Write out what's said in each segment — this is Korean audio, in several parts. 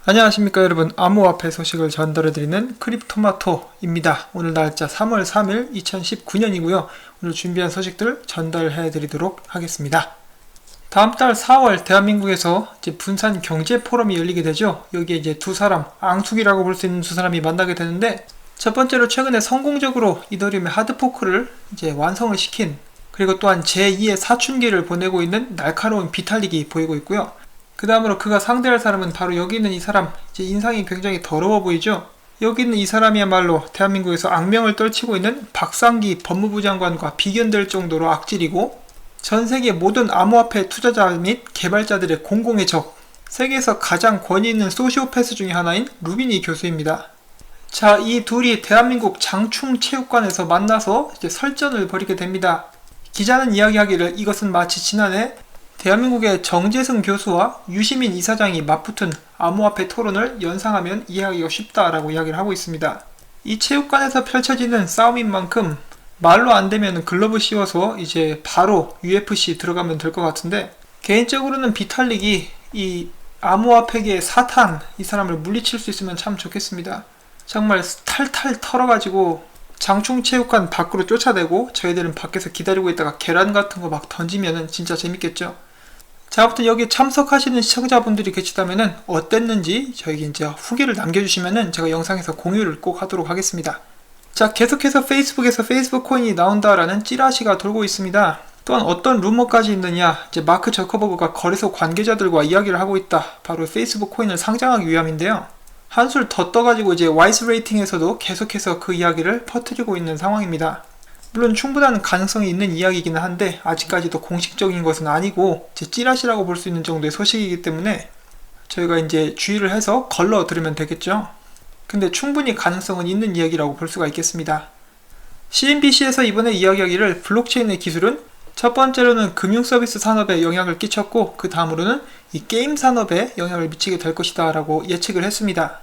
안녕하십니까 여러분, 암호화폐 소식을 전달해드리는 크립토마토입니다. 오늘 날짜 3월 3일 2019년이고요 오늘 준비한 소식들 전달해드리도록 하겠습니다. 다음 달 4월 대한민국에서 이제 분산 경제 포럼이 열리게 되죠. 여기에 이제 두 사람, 앙숙이라고 볼 수 있는 두 사람이 만나게 되는데, 첫 번째로 최근에 성공적으로 이더리움의 하드포크를 이제 완성을 시킨, 그리고 또한 제2의 사춘기를 보내고 있는 날카로운 비탈릭이 보이고 있고요. 그 다음으로 그가 상대할 사람은 바로 여기 있는 이 사람, 이제 인상이 굉장히 더러워 보이죠. 여기 있는 이 사람이야말로 대한민국에서 악명을 떨치고 있는 박상기 법무부 장관과 비견될 정도로 악질이고, 전세계 모든 암호화폐 투자자 및 개발자들의 공공의 적, 세계에서 가장 권위 있는 소시오패스 중에 하나인 루비니 교수입니다. 자, 이 둘이 대한민국 장충체육관에서 만나서 이제 설전을 벌이게 됩니다. 기자는 이야기하기를 이것은 마치 지난해 대한민국의 정재승 교수와 유시민 이사장이 맞붙은 암호화폐 토론을 연상하면 이해하기가 쉽다라고 이야기를 하고 있습니다. 이 체육관에서 펼쳐지는 싸움인 만큼 말로 안 되면 글러브 씌워서 이제 바로 UFC 들어가면 될 것 같은데, 개인적으로는 비탈릭이 이 암호화폐계의 사탄, 이 사람을 물리칠 수 있으면 참 좋겠습니다. 정말 탈탈 털어가지고 장충체육관 밖으로 쫓아내고 저희들은 밖에서 기다리고 있다가 계란 같은 거 막 던지면은 진짜 재밌겠죠. 자, 아무튼 여기 참석하시는 시청자분들이 계시다면은 어땠는지 저에게 이제 후기를 남겨주시면은 제가 영상에서 공유를 꼭 하도록 하겠습니다. 자, 계속해서 페이스북에서 페이스북 코인이 나온다라는 찌라시가 돌고 있습니다. 또한 어떤 루머까지 있느냐, 이제 마크 저커버그가 거래소 관계자들과 이야기를 하고 있다. 바로 페이스북 코인을 상장하기 위함인데요. 한술 더 떠가지고 이제 와이스 레이팅에서도 계속해서 그 이야기를 퍼뜨리고 있는 상황입니다. 물론 충분한 가능성이 있는 이야기이기는 한데 아직까지도 공식적인 것은 아니고 제 찌라시라고 볼 수 있는 정도의 소식이기 때문에 저희가 이제 주의를 해서 걸러 들으면 되겠죠. 근데 충분히 가능성은 있는 이야기라고 볼 수가 있겠습니다. CNBC에서 이번에 이야기하기를 블록체인의 기술은 첫 번째로는 금융서비스 산업에 영향을 끼쳤고, 그 다음으로는 이 게임 산업에 영향을 미치게 될 것이다 라고 예측을 했습니다.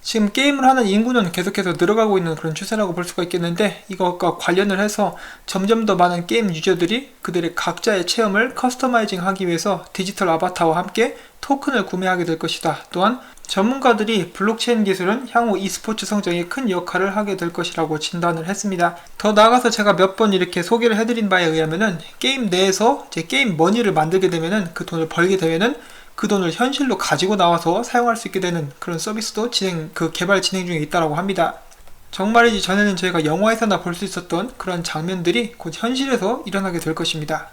지금 게임을 하는 인구는 계속해서 늘어가고 있는 그런 추세라고 볼 수가 있겠는데, 이것과 관련을 해서 점점 더 많은 게임 유저들이 그들의 각자의 체험을 커스터마이징 하기 위해서 디지털 아바타와 함께 토큰을 구매하게 될 것이다. 또한 전문가들이 블록체인 기술은 향후 e스포츠 성장에 큰 역할을 하게 될 것이라고 진단을 했습니다. 더 나아가서 제가 몇 번 이렇게 소개를 해드린 바에 의하면은 게임 내에서 이제 게임 머니를 만들게 되면은, 그 돈을 벌게 되면은 그 돈을 현실로 가지고 나와서 사용할 수 있게 되는 그런 서비스도 개발 진행 중에 있다고 합니다. 정말이지 전에는 저희가 영화에서나 볼 수 있었던 그런 장면들이 곧 현실에서 일어나게 될 것입니다.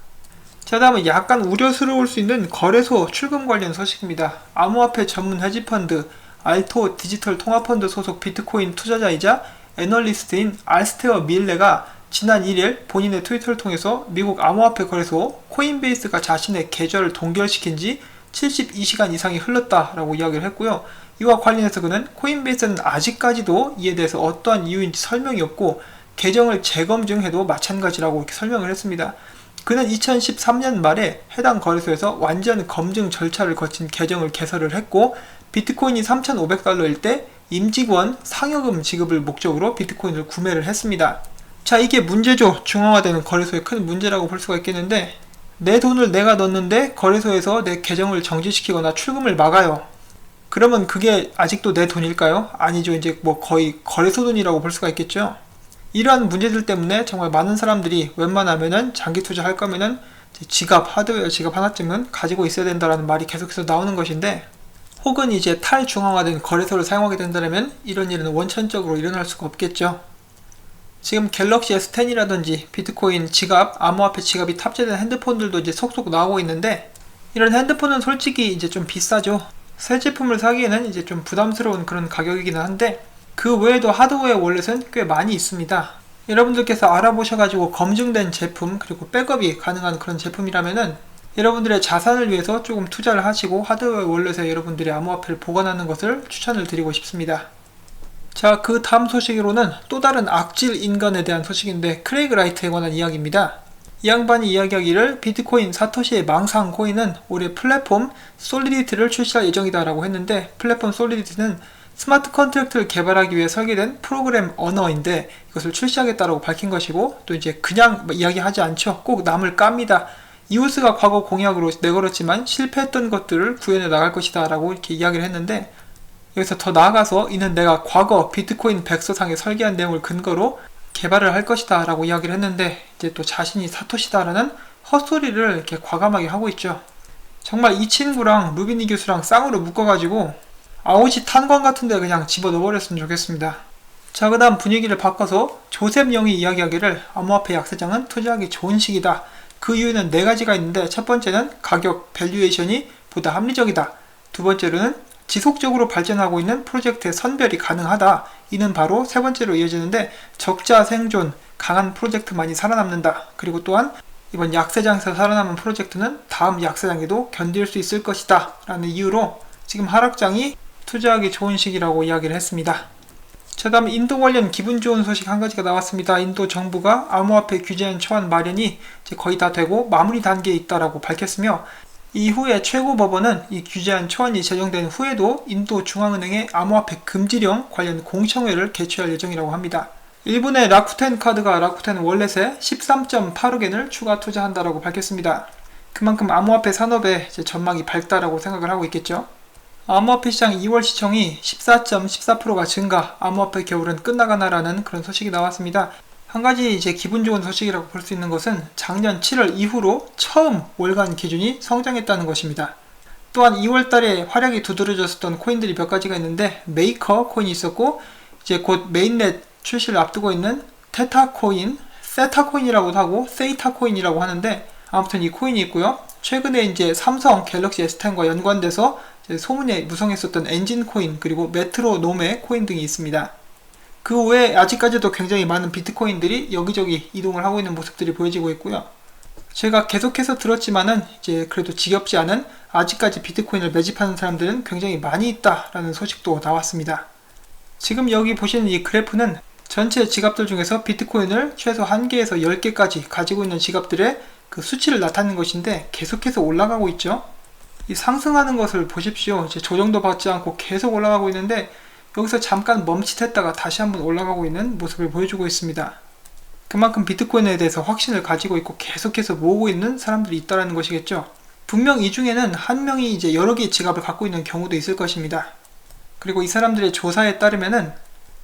자, 다음은 약간 우려스러울 수 있는 거래소 출금 관련 소식입니다. 암호화폐 전문 헤지펀드 알토 디지털 통화펀드 소속 비트코인 투자자이자 애널리스트인 알스테어 밀레가 지난 1일 본인의 트위터를 통해서 미국 암호화폐 거래소 코인베이스가 자신의 계좌를 동결시킨 지 72시간 이상이 흘렀다라고 이야기를 했고요. 이와 관련해서 그는 코인베이스는 아직까지도 이에 대해서 어떠한 이유인지 설명이 없고 계정을 재검증해도 마찬가지라고 이렇게 설명을 했습니다. 그는 2013년 말에 해당 거래소에서 완전 검증 절차를 거친 계정을 개설을 했고, 비트코인이 3,500달러일 때 임직원 상여금 지급을 목적으로 비트코인을 구매를 했습니다. 자, 이게 문제죠. 중앙화되는 거래소의 큰 문제라고 볼 수가 있겠는데, 내 돈을 내가 넣는데 거래소에서 내 계정을 정지시키거나 출금을 막아요. 그러면 그게 아직도 내 돈일까요? 아니죠. 이제 뭐 거의 거래소 돈이라고 볼 수가 있겠죠. 이러한 문제들 때문에 정말 많은 사람들이 웬만하면은 장기 투자할 거면은 지갑, 하드웨어 지갑 하나쯤은 가지고 있어야 된다라는 말이 계속해서 나오는 것인데, 혹은 이제 탈중앙화된 거래소를 사용하게 된다면 이런 일은 원천적으로 일어날 수가 없겠죠. 지금 갤럭시 S10이라든지 비트코인 지갑, 암호화폐 지갑이 탑재된 핸드폰들도 이제 속속 나오고 있는데, 이런 핸드폰은 솔직히 이제 좀 비싸죠. 새 제품을 사기에는 이제 좀 부담스러운 그런 가격이기는 한데, 그 외에도 하드웨어 월렛은 꽤 많이 있습니다. 여러분들께서 알아보셔가지고 검증된 제품, 그리고 백업이 가능한 그런 제품이라면은 여러분들의 자산을 위해서 조금 투자를 하시고 하드웨어 월렛에 여러분들의 암호화폐를 보관하는 것을 추천을 드리고 싶습니다. 자, 그 다음 소식으로는 또 다른 악질 인간에 대한 소식인데, 크레이그 라이트에 관한 이야기입니다. 이 양반이 이야기하기를 비트코인 사토시의 망상 코인은 올해 플랫폼 솔리디티를 출시할 예정이다 라고 했는데, 플랫폼 솔리디티는 스마트 컨트랙트를 개발하기 위해 설계된 프로그램 언어인데 이것을 출시하겠다라고 밝힌 것이고, 또 이제 그냥 이야기하지 않죠. 꼭 남을 깝니다. 이오스가 과거 공약으로 내걸었지만 실패했던 것들을 구현해 나갈 것이다 라고 이렇게 이야기를 했는데, 여기서 더 나아가서 이는 내가 과거 비트코인 백서상에 설계한 내용을 근거로 개발을 할 것이다 라고 이야기를 했는데, 이제 또 자신이 사토시다라는 헛소리를 이렇게 과감하게 하고 있죠. 정말 이 친구랑 루비니 교수랑 쌍으로 묶어가지고 아오시 탄광 같은데 그냥 집어넣어버렸으면 좋겠습니다. 자, 그 다음 분위기를 바꿔서 조셉 영이 이야기하기를 암호화폐 약세장은 투자하기 좋은 시기다. 그 이유는 네 가지가 있는데, 첫 번째는 가격 밸류에이션이 보다 합리적이다. 두 번째로는 지속적으로 발전하고 있는 프로젝트의 선별이 가능하다. 이는 바로 세 번째로 이어지는데, 적자 생존, 강한 프로젝트만이 살아남는다. 그리고 또한 이번 약세장에서 살아남은 프로젝트는 다음 약세장에도 견딜 수 있을 것이다 라는 이유로 지금 하락장이 투자하기 좋은 시기라고 이야기를 했습니다. 자, 다음 인도 관련 기분 좋은 소식 한 가지가 나왔습니다. 인도 정부가 암호화폐 규제안 초안 마련이 이제 거의 다 되고 마무리 단계에 있다라고 밝혔으며, 이후에 최고법원은 이 규제안 초안이 제정된 후에도 인도 중앙은행의 암호화폐 금지령 관련 공청회를 개최할 예정이라고 합니다. 일본의 라쿠텐 카드가 라쿠텐 월렛에 13.8억엔을 추가 투자한다라고 밝혔습니다. 그만큼 암호화폐 산업에 이제 전망이 밝다라고 생각을 하고 있겠죠. 암호화폐 시장 2월 시총이 14.14%가 증가, 암호화폐 겨울은 끝나가나라는 그런 소식이 나왔습니다. 한 가지 이제 기분 좋은 소식이라고 볼 수 있는 것은 작년 7월 이후로 처음 월간 기준이 성장했다는 것입니다. 또한 2월 달에 활약이 두드러졌었던 코인들이 몇 가지가 있는데, 메이커 코인이 있었고, 이제 곧 메인넷 출시를 앞두고 있는 테타 코인, 세타 코인이라고도 하고 세이타 코인이라고 하는데, 아무튼 이 코인이 있고요. 최근에 이제 삼성 갤럭시 S10과 연관돼서 소문에 무성했었던 엔진 코인, 그리고 메트로놈의 코인 등이 있습니다. 그 외에 아직까지도 굉장히 많은 비트코인들이 여기저기 이동을 하고 있는 모습들이 보여지고 있고요. 제가 계속해서 들었지만은 이제 그래도 지겹지 않은 아직까지 비트코인을 매집하는 사람들은 굉장히 많이 있다라는 소식도 나왔습니다. 지금 여기 보시는 이 그래프는 전체 지갑들 중에서 비트코인을 최소 1개에서 10개까지 가지고 있는 지갑들의 그 수치를 나타내는 것인데, 계속해서 올라가고 있죠. 이 상승하는 것을 보십시오. 이제 조정도 받지 않고 계속 올라가고 있는데, 여기서 잠깐 멈칫했다가 다시 한번 올라가고 있는 모습을 보여주고 있습니다. 그만큼 비트코인에 대해서 확신을 가지고 있고 계속해서 모으고 있는 사람들이 있다는 것이겠죠. 분명 이 중에는 한 명이 이제 여러 개의 지갑을 갖고 있는 경우도 있을 것입니다. 그리고 이 사람들의 조사에 따르면은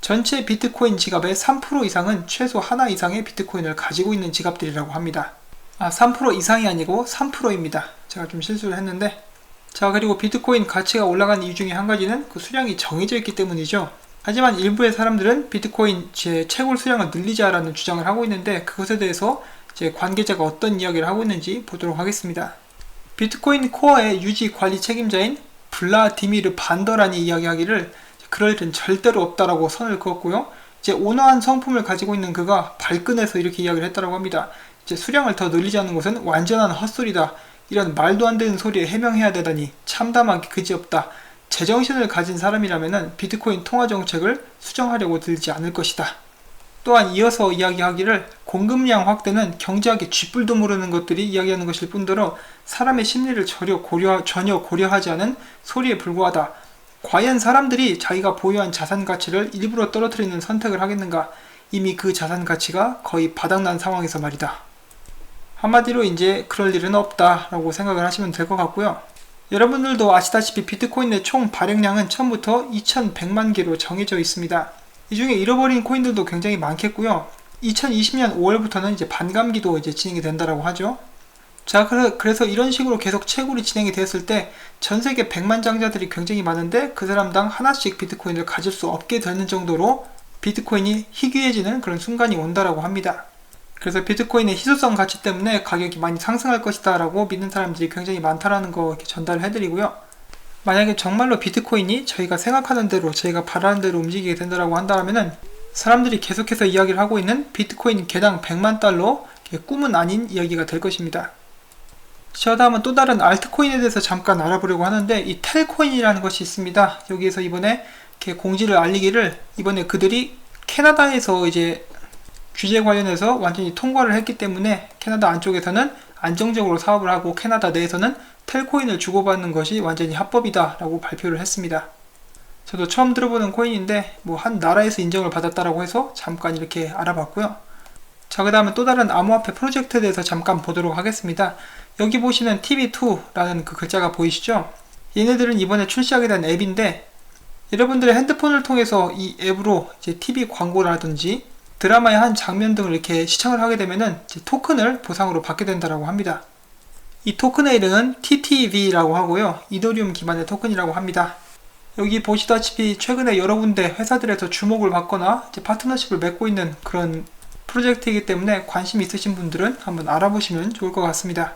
전체 비트코인 지갑의 3% 이상은 최소 하나 이상의 비트코인을 가지고 있는 지갑들이라고 합니다. 3% 이상이 아니고 3%입니다. 제가 좀 실수를 했는데, 자, 그리고 비트코인 가치가 올라간 이유 중에 한 가지는 그 수량이 정해져 있기 때문이죠. 하지만 일부의 사람들은 비트코인 제 채굴 수량을 늘리자라는 주장을 하고 있는데, 그것에 대해서 제 관계자가 어떤 이야기를 하고 있는지 보도록 하겠습니다. 비트코인 코어의 유지 관리 책임자인 블라디미르 반더란이 이야기하기를 그럴 일은 절대로 없다라고 선을 그었고요. 이제 온화한 성품을 가지고 있는 그가 발끈해서 이렇게 이야기를 했다라고 합니다. 이제 수량을 더 늘리자는 것은 완전한 헛소리다. 이런 말도 안 되는 소리에 해명해야 되다니 참담하기 그지없다. 제정신을 가진 사람이라면 비트코인 통화 정책을 수정하려고 들지 않을 것이다. 또한 이어서 이야기하기를 공급량 확대는 경제학의 쥐뿔도 모르는 것들이 이야기하는 것일 뿐더러 사람의 심리를 전혀 고려하지 않은 소리에 불과하다. 과연 사람들이 자기가 보유한 자산 가치를 일부러 떨어뜨리는 선택을 하겠는가? 이미 그 자산 가치가 거의 바닥난 상황에서 말이다. 한마디로 이제 그럴 일은 없다라고 생각을 하시면 될 것 같고요. 여러분들도 아시다시피 비트코인의 총 발행량은 처음부터 2100만 개로 정해져 있습니다. 이 중에 잃어버린 코인들도 굉장히 많겠고요. 2020년 5월부터는 이제 반감기도 이제 진행이 된다라고 하죠. 자, 그래서 이런 식으로 계속 채굴이 진행이 되었을 때 전 세계 100만 장자들이 굉장히 많은데 그 사람당 하나씩 비트코인을 가질 수 없게 되는 정도로 비트코인이 희귀해지는 그런 순간이 온다라고 합니다. 그래서 비트코인의 희소성 가치 때문에 가격이 많이 상승할 것이다 라고 믿는 사람들이 굉장히 많다라는 거 이렇게 전달을 해드리고요. 만약에 정말로 비트코인이 저희가 생각하는 대로, 저희가 바라는 대로 움직이게 된다라고 한다면은 사람들이 계속해서 이야기를 하고 있는 비트코인 개당 100만 달러 꿈은 아닌 이야기가 될 것입니다. 자, 다음은 또 다른 알트코인에 대해서 잠깐 알아보려고 하는데, 이 텔코인이라는 것이 있습니다. 여기에서 이번에 이렇게 공지를 알리기를, 이번에 그들이 캐나다에서 이제 규제 관련해서 완전히 통과를 했기 때문에 캐나다 안쪽에서는 안정적으로 사업을 하고 캐나다 내에서는 텔코인을 주고받는 것이 완전히 합법이다 라고 발표를 했습니다. 저도 처음 들어보는 코인인데 뭐 한 나라에서 인정을 받았다라고 해서 잠깐 이렇게 알아봤고요. 자, 그 다음에 또 다른 암호화폐 프로젝트에 대해서 잠깐 보도록 하겠습니다. 여기 보시는 TB2라는 그 글자가 보이시죠? 얘네들은 이번에 출시하게 된 앱인데, 여러분들의 핸드폰을 통해서 이 앱으로 이제 TV 광고라든지 드라마의 한 장면 등을 이렇게 시청을 하게 되면은 이제 토큰을 보상으로 받게 된다고 합니다. 이 토큰의 이름은 TTV라고 하고요. 이더리움 기반의 토큰이라고 합니다. 여기 보시다시피 최근에 여러 군데 회사들에서 주목을 받거나 이제 파트너십을 맺고 있는 그런 프로젝트이기 때문에 관심 있으신 분들은 한번 알아보시면 좋을 것 같습니다.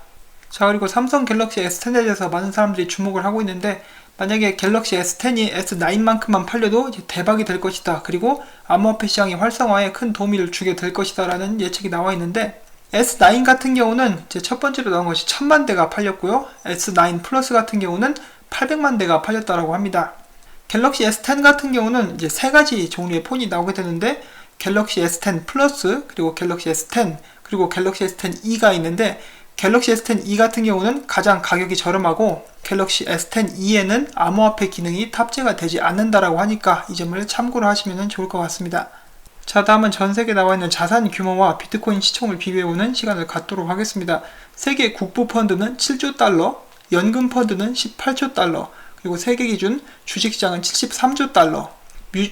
자, 그리고 삼성 갤럭시 S10에 대해서 많은 사람들이 주목을 하고 있는데, 만약에 갤럭시 S10이 S9만큼만 팔려도 이제 대박이 될 것이다. 그리고 암호화폐 시장의 활성화에 큰 도움을 주게 될 것이다 라는 예측이 나와 있는데, S9 같은 경우는 이제 첫 번째로 나온 것이 1000만 대가 팔렸고요. S9 플러스 같은 경우는 800만 대가 팔렸다고 합니다. 갤럭시 S10 같은 경우는 이제 세 가지 종류의 폰이 나오게 되는데, 갤럭시 S10 플러스, 그리고 갤럭시 S10, 그리고 갤럭시 S10 E가 있는데, 갤럭시 S10 E 같은 경우는 가장 가격이 저렴하고, 갤럭시 S10 E에는 암호화폐 기능이 탑재가 되지 않는다라고 하니까 이 점을 참고로 하시면 좋을 것 같습니다. 자, 다음은 전세계에 나와 있는 자산 규모와 비트코인 시총을 비교해보는 시간을 갖도록 하겠습니다. 세계 국부 펀드는 7조 달러, 연금 펀드는 18조 달러, 그리고 세계 기준 주식시장은 73조 달러,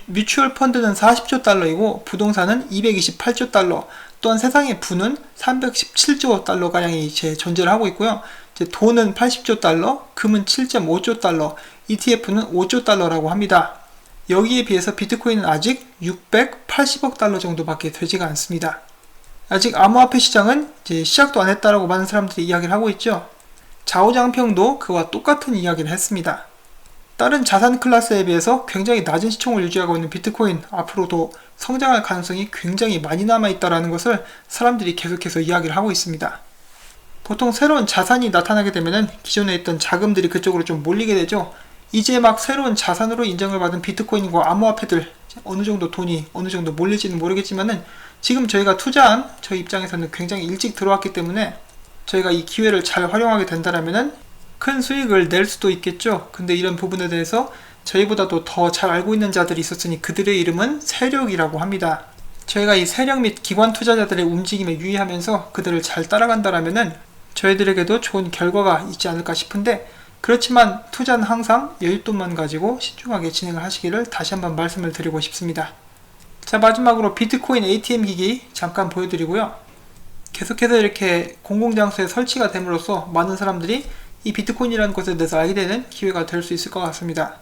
뮤추얼 펀드는 40조 달러이고 부동산은 228조 달러, 또한 세상의 부는 317조 달러가량이 존재를 하고 있고요. 돈은 80조 달러, 금은 7.5조 달러, ETF는 5조 달러라고 합니다. 여기에 비해서 비트코인은 아직 680억 달러 정도밖에 되지가 않습니다. 아직 암호화폐 시장은 이제 시작도 안 했다라고 많은 사람들이 이야기를 하고 있죠. 자오장평도 그와 똑같은 이야기를 했습니다. 다른 자산 클래스에 비해서 굉장히 낮은 시총을 유지하고 있는 비트코인, 앞으로도 성장할 가능성이 굉장히 많이 남아있다는 것을 사람들이 계속해서 이야기를 하고 있습니다. 보통 새로운 자산이 나타나게 되면 기존에 있던 자금들이 그쪽으로 좀 몰리게 되죠. 이제 막 새로운 자산으로 인정을 받은 비트코인과 암호화폐들, 어느 정도 돈이 어느 정도 몰릴지는 모르겠지만은 지금 저희가 투자한 저희 입장에서는 굉장히 일찍 들어왔기 때문에 저희가 이 기회를 잘 활용하게 된다면은 큰 수익을 낼 수도 있겠죠. 근데 이런 부분에 대해서 저희보다도 더 잘 알고 있는 자들이 있었으니 그들의 이름은 세력이라고 합니다. 저희가 이 세력 및 기관 투자자들의 움직임에 유의하면서 그들을 잘 따라간다면은 저희들에게도 좋은 결과가 있지 않을까 싶은데, 그렇지만 투자는 항상 여윳돈만 가지고 신중하게 진행을 하시기를 다시 한번 말씀을 드리고 싶습니다. 자, 마지막으로 비트코인 ATM 기기 잠깐 보여드리고요. 계속해서 이렇게 공공장소에 설치가 됨으로써 많은 사람들이 이 비트코인이라는 것에 대해서 알게 되는 기회가 될 수 있을 것 같습니다.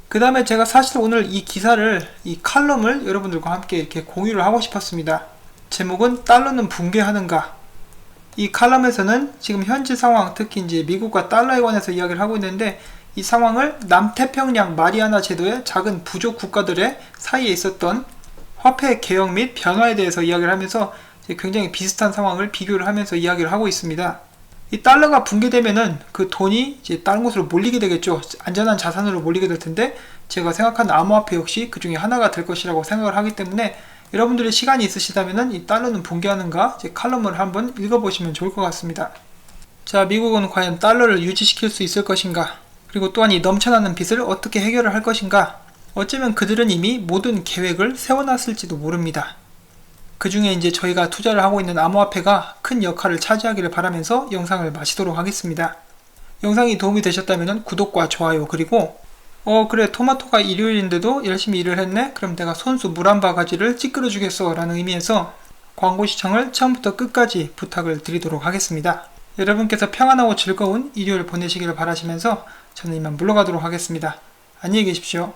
그 다음에 제가 사실 오늘 이 기사를, 이 칼럼을 여러분들과 함께 이렇게 공유를 하고 싶었습니다. 제목은 달러는 붕괴하는가? 이 칼럼에서는 지금 현지 상황, 특히 이제 미국과 달러에 관해서 이야기를 하고 있는데, 이 상황을 남태평양 마리아나 제도의 작은 부족 국가들의 사이에 있었던 화폐 개혁 및 변화에 대해서 이야기를 하면서 굉장히 비슷한 상황을 비교를 하면서 이야기를 하고 있습니다. 이 달러가 붕괴되면은 그 돈이 이제 다른 곳으로 몰리게 되겠죠. 안전한 자산으로 몰리게 될 텐데, 제가 생각하는 암호화폐 역시 그 중에 하나가 될 것이라고 생각을 하기 때문에 여러분들이 시간이 있으시다면은 이 달러는 붕괴하는가 제 칼럼을 한번 읽어보시면 좋을 것 같습니다. 자, 미국은 과연 달러를 유지시킬 수 있을 것인가? 그리고 또한 이 넘쳐나는 빚을 어떻게 해결을 할 것인가? 어쩌면 그들은 이미 모든 계획을 세워놨을지도 모릅니다. 그 중에 이제 저희가 투자를 하고 있는 암호화폐가 큰 역할을 차지하기를 바라면서 영상을 마치도록 하겠습니다. 영상이 도움이 되셨다면 구독과 좋아요, 그리고 그래, 토마토가 일요일인데도 열심히 일을 했네? 그럼 내가 손수 물 한 바가지를 찌끄러 주겠어 라는 의미에서 광고 시청을 처음부터 끝까지 부탁을 드리도록 하겠습니다. 여러분께서 평안하고 즐거운 일요일 보내시기를 바라시면서 저는 이만 물러가도록 하겠습니다. 안녕히 계십시오.